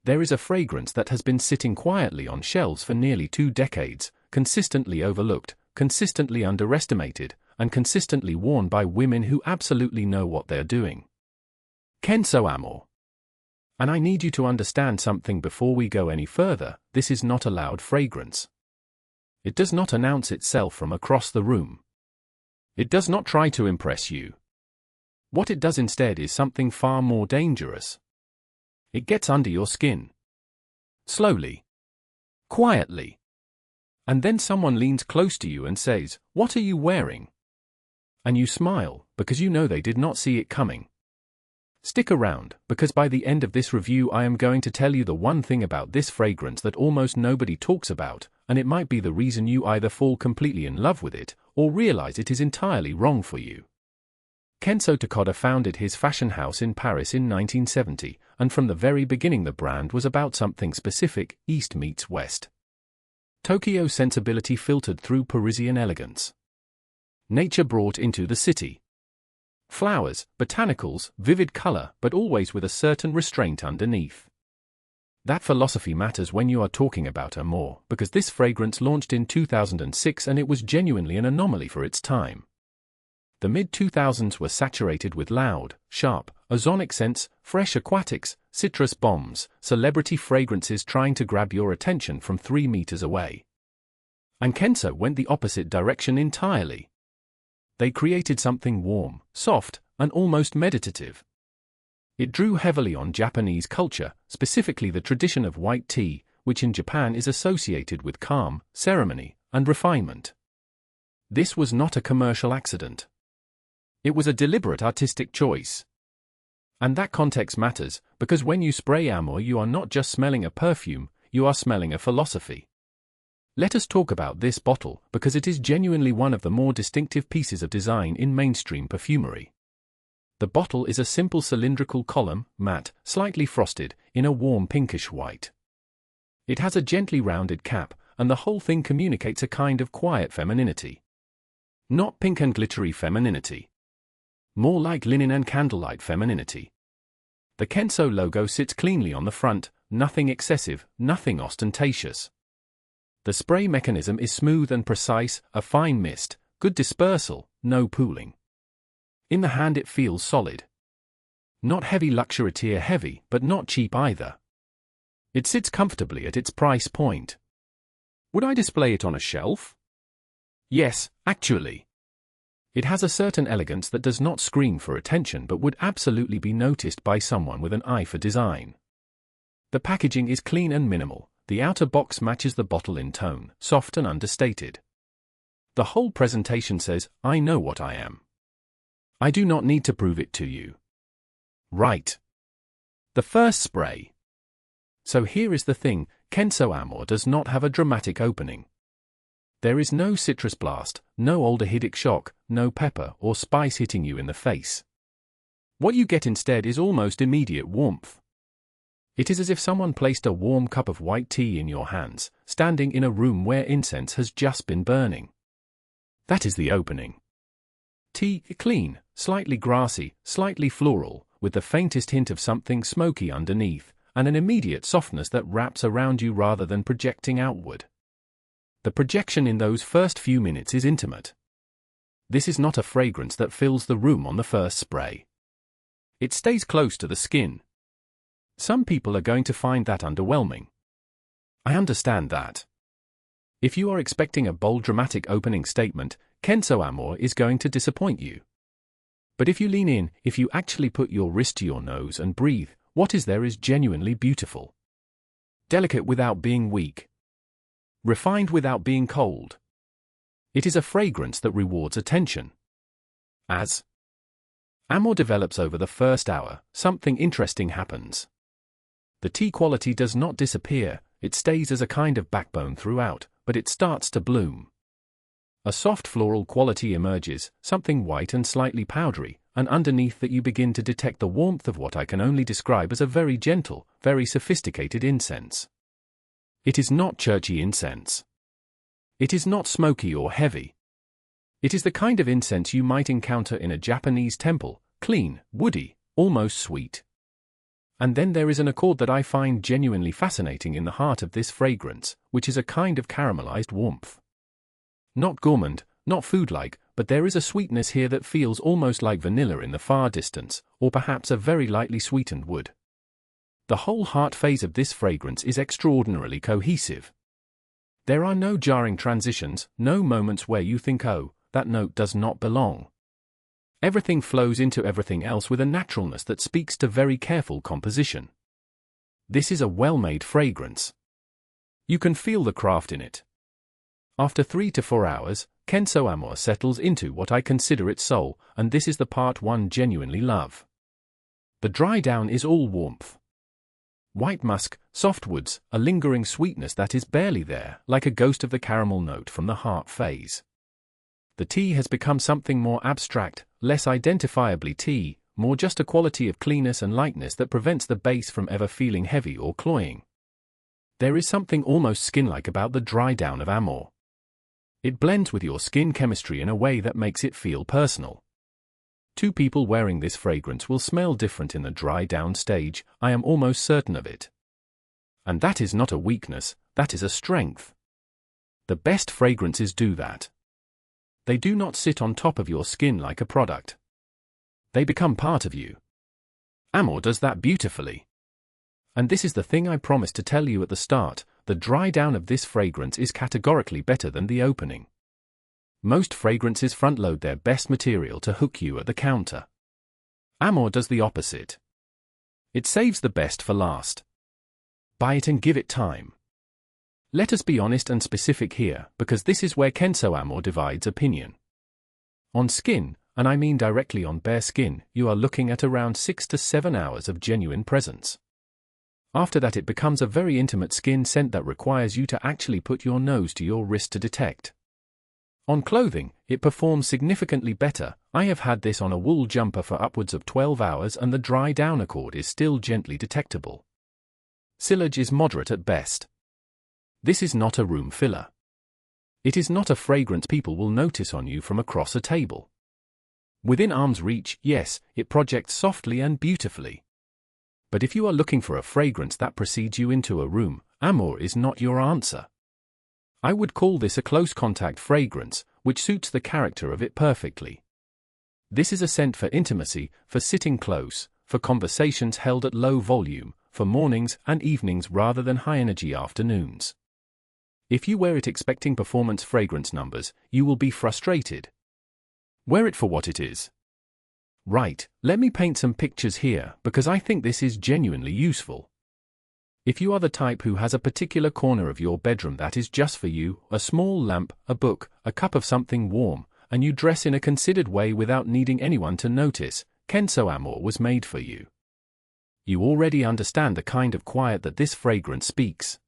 There is a fragrance that has been sitting quietly on shelves for nearly 2 decades, consistently overlooked, consistently underestimated, and consistently worn by women who absolutely know what they're doing. Kenzo Amour. And I need you to understand something before we go any further: this is not a loud fragrance. It does not announce itself from across the room. It does not try to impress you. What it does instead is something far more dangerous. It gets under your skin. Slowly. Quietly. And then someone leans close to you and says, "What are you wearing?" And you smile, because you know they did not see it coming. Stick around, because by the end of this review I am going to tell you the one thing about this fragrance that almost nobody talks about, and it might be the reason you either fall completely in love with it, or realize it is entirely wrong for you. Kenzo Amour founded his fashion house in Paris in 1970, and from the very beginning the brand was about something specific: East meets West. Tokyo sensibility filtered through Parisian elegance. Nature brought into the city. Flowers, botanicals, vivid color, but always with a certain restraint underneath. That philosophy matters when you are talking about Amour, because this fragrance launched in 2006 and it was genuinely an anomaly for its time. The mid-2000s were saturated with loud, sharp, ozonic scents, fresh aquatics, citrus bombs, celebrity fragrances trying to grab your attention from 3 meters away. And Kenzo went the opposite direction entirely. They created something warm, soft, and almost meditative. It drew heavily on Japanese culture, specifically the tradition of white tea, which in Japan is associated with calm, ceremony, and refinement. This was not a commercial accident. It was a deliberate artistic choice. And that context matters, because when you spray Amour you are not just smelling a perfume, you are smelling a philosophy. Let us talk about this bottle, because it is genuinely one of the more distinctive pieces of design in mainstream perfumery. The bottle is a simple cylindrical column, matte, slightly frosted, in a warm pinkish white. It has a gently rounded cap, and the whole thing communicates a kind of quiet femininity. Not pink and glittery femininity. More like linen and candlelight femininity. The Kenzo logo sits cleanly on the front, nothing excessive, nothing ostentatious. The spray mechanism is smooth and precise, a fine mist, good dispersal, no pooling. In the hand it feels solid. Not heavy luxurious heavy, but not cheap either. It sits comfortably at its price point. Would I display it on a shelf? Yes, actually. It has a certain elegance that does not scream for attention but would absolutely be noticed by someone with an eye for design. The packaging is clean and minimal. The outer box matches the bottle in tone, soft and understated. The whole presentation says, "I know what I am. I do not need to prove it to you." Right. The first spray. So here is the thing: Kenzo Amour does not have a dramatic opening. There is no citrus blast, no aldehydic shock, no pepper or spice hitting you in the face. What you get instead is almost immediate warmth. It is as if someone placed a warm cup of white tea in your hands, standing in a room where incense has just been burning. That is the opening. Tea, clean, slightly grassy, slightly floral, with the faintest hint of something smoky underneath, and an immediate softness that wraps around you rather than projecting outward. The projection in those first few minutes is intimate. This is not a fragrance that fills the room on the first spray. It stays close to the skin. Some people are going to find that underwhelming. I understand that. If you are expecting a bold dramatic opening statement, Kenzo Amour is going to disappoint you. But if you lean in, if you actually put your wrist to your nose and breathe, what is there is genuinely beautiful. Delicate without being weak. Refined without being cold. It is a fragrance that rewards attention. As Amour develops over the first hour, something interesting happens. The tea quality does not disappear, it stays as a kind of backbone throughout, but it starts to bloom. A soft floral quality emerges, something white and slightly powdery, and underneath that you begin to detect the warmth of what I can only describe as a very gentle, very sophisticated incense. It is not churchy incense. It is not smoky or heavy. It is the kind of incense you might encounter in a Japanese temple, clean, woody, almost sweet. And then there is an accord that I find genuinely fascinating in the heart of this fragrance, which is a kind of caramelized warmth. Not gourmand, not food-like, but there is a sweetness here that feels almost like vanilla in the far distance, or perhaps a very lightly sweetened wood. The whole heart phase of this fragrance is extraordinarily cohesive. There are no jarring transitions, no moments where you think, oh, that note does not belong. Everything flows into everything else with a naturalness that speaks to very careful composition. This is a well-made fragrance. You can feel the craft in it. After 3 to 4 hours, Kenzo Amour settles into what I consider its soul, and this is the part one genuinely love. The dry down is all warmth. White musk, soft woods, a lingering sweetness that is barely there, like a ghost of the caramel note from the heart phase. The tea has become something more abstract, less identifiably tea, more just a quality of cleanness and lightness that prevents the base from ever feeling heavy or cloying. There is something almost skin-like about the dry down of Amour. It blends with your skin chemistry in a way that makes it feel personal. Two people wearing this fragrance will smell different in the dry down stage, I am almost certain of it. And that is not a weakness, that is a strength. The best fragrances do that. They do not sit on top of your skin like a product. They become part of you. Amour does that beautifully. And this is the thing I promised to tell you at the start, the dry down of this fragrance is categorically better than the opening. Most fragrances front-load their best material to hook you at the counter. Amour does the opposite. It saves the best for last. Buy it and give it time. Let us be honest and specific here, because this is where Kenzo Amour divides opinion. On skin, and I mean directly on bare skin, you are looking at around 6 to 7 hours of genuine presence. After that it becomes a very intimate skin scent that requires you to actually put your nose to your wrist to detect. On clothing, it performs significantly better. I have had this on a wool jumper for upwards of 12 hours and the dry down accord is still gently detectable. Sillage is moderate at best. This is not a room filler. It is not a fragrance people will notice on you from across a table. Within arm's reach, yes, it projects softly and beautifully. But if you are looking for a fragrance that precedes you into a room, Amour is not your answer. I would call this a close contact fragrance, which suits the character of it perfectly. This is a scent for intimacy, for sitting close, for conversations held at low volume, for mornings and evenings rather than high-energy afternoons. If you wear it expecting performance fragrance numbers, you will be frustrated. Wear it for what it is. Right, let me paint some pictures here, because I think this is genuinely useful. If you are the type who has a particular corner of your bedroom that is just for you, a small lamp, a book, a cup of something warm, and you dress in a considered way without needing anyone to notice, Kenzo Amour was made for you. You already understand the kind of quiet that this fragrance speaks.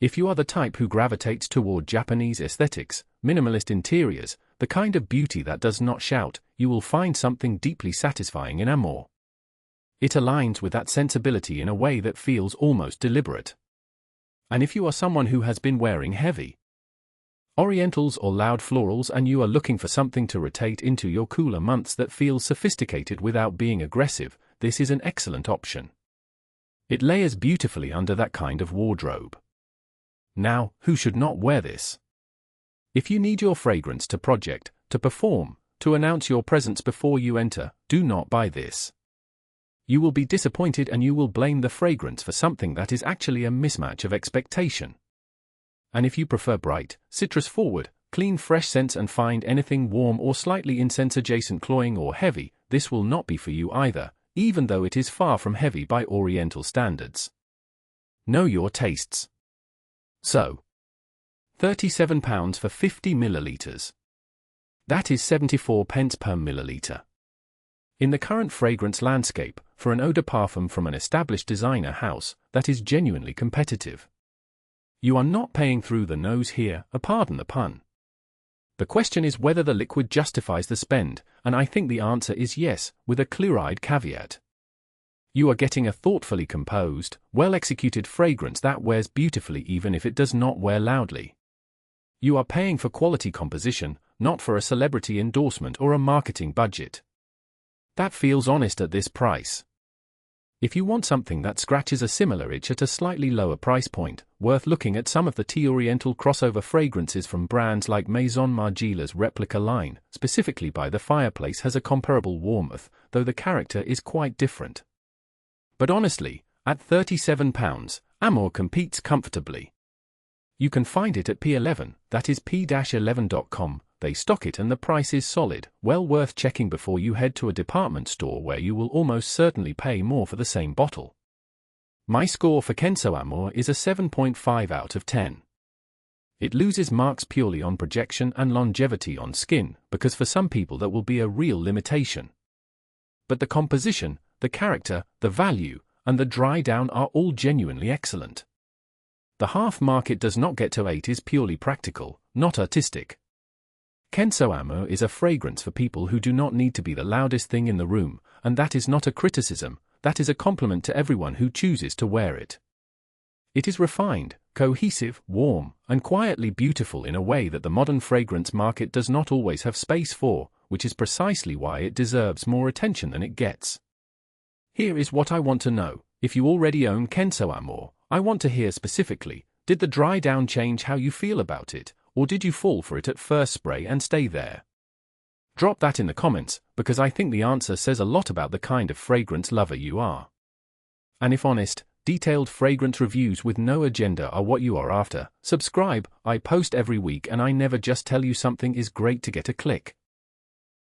If you are the type who gravitates toward Japanese aesthetics, minimalist interiors, the kind of beauty that does not shout, you will find something deeply satisfying in Amour. It aligns with that sensibility in a way that feels almost deliberate. And if you are someone who has been wearing heavy orientals or loud florals and you are looking for something to rotate into your cooler months that feels sophisticated without being aggressive, this is an excellent option. It layers beautifully under that kind of wardrobe. Now, who should not wear this? If you need your fragrance to project, to perform, to announce your presence before you enter, do not buy this. You will be disappointed and you will blame the fragrance for something that is actually a mismatch of expectation. And if you prefer bright, citrus-forward, clean fresh scents and find anything warm or slightly incense-adjacent cloying or heavy, this will not be for you either, even though it is far from heavy by Oriental standards. Know your tastes. So, £37 for 50 millilitres. That is 74 pence per milliliter. In the current fragrance landscape, for an Eau de Parfum from an established designer house, that is genuinely competitive. You are not paying through the nose here, pardon the pun. The question is whether the liquid justifies the spend, and I think the answer is yes, with a clear-eyed caveat. You are getting a thoughtfully composed, well-executed fragrance that wears beautifully even if it does not wear loudly. You are paying for quality composition, not for a celebrity endorsement or a marketing budget. That feels honest at this price. If you want something that scratches a similar itch at a slightly lower price point, worth looking at some of the tea oriental crossover fragrances from brands like Maison Margiela's Replica line, specifically by the Fireplace, has a comparable warmth, though the character is quite different. But honestly, at £37, Amour competes comfortably. You can find it at P11, that is p-11.com, they stock it and the price is solid, well worth checking before you head to a department store where you will almost certainly pay more for the same bottle. My score for Kenzo Amour is a 7.5 out of 10. It loses marks purely on projection and longevity on skin, because for some people that will be a real limitation. But the composition, the character, the value, and the dry down are all genuinely excellent. The half mark it does not get to 8 is purely practical, not artistic. Kenzo Amour is a fragrance for people who do not need to be the loudest thing in the room, and that is not a criticism, that is a compliment to everyone who chooses to wear it. It is refined, cohesive, warm, and quietly beautiful in a way that the modern fragrance market does not always have space for, which is precisely why it deserves more attention than it gets. Here is what I want to know: if you already own Kenzo Amour, I want to hear specifically, did the dry down change how you feel about it, or did you fall for it at first spray and stay there? Drop that in the comments, because I think the answer says a lot about the kind of fragrance lover you are. And if honest, detailed fragrance reviews with no agenda are what you are after, subscribe. I post every week and I never just tell you something is great to get a click.